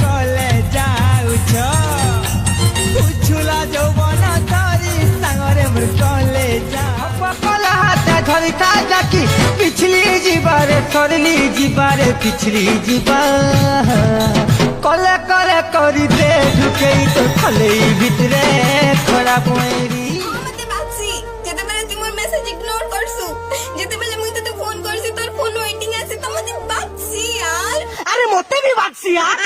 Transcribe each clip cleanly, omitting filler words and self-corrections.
कले जाउछ उछुला जौवन धरी सांगरे मोर कले जा पकला हाथ धरी था जाकी पिछली जीवारे थरली जीवारे पिछली जीवा कले करे करी दे ढुके तो खले भितरे खड़ा पयरी मते बासी जेते बेले तुम मेसेज इग्नोर करसु जेते बेले मुई तते फोन करसी तोर फोन वेटिंग आसे तो मते बासी यार আরে মতে भी বাঁচছি আর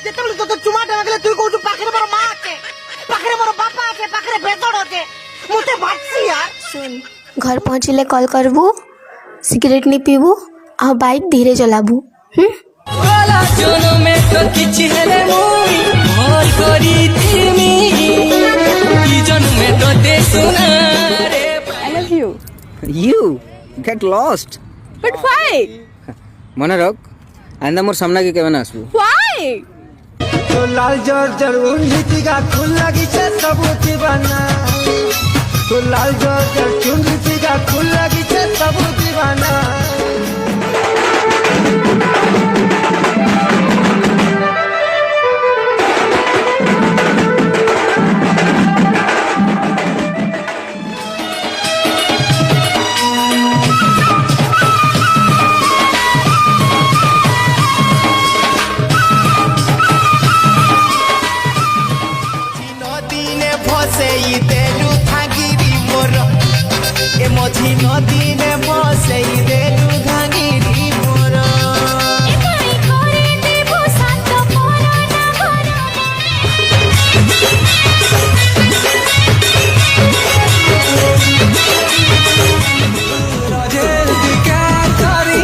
যেতেবেলে তো চুমা দেওয়া গেলে তুই কইছু পাখরে বড় মা আছে পাখরে বড় বাপা আছে পাখরে বেতড় আছে মতে বাঁচছি আর सुन घर पहुंचले कॉल करबू सिगरेट नहीं पीबू आ बाइक धीरे चलाबू वाला जन्मे तो किछि हेले मुई भर करी थिमी ई जन्मे तो दे सुना रे I love you. You get lost. But why? মনে রাখ আইন্দা মোর সামনে কি কেমন আসবো Why? तो लाल जर जर उन्नीति का खुल लगी छे सब दीवाना तो लाल जर जर चुन्नीति का खुल लगी छे सब दीवाना নদীনে ভসেই দেলু ভাগিরি মোর এ মঝি নদীনে ভসেই দেলু ভাগিরি মোর রজের দিকা ধরি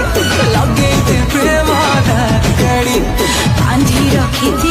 লগেতে প্রেম না করি आंधी रखी थी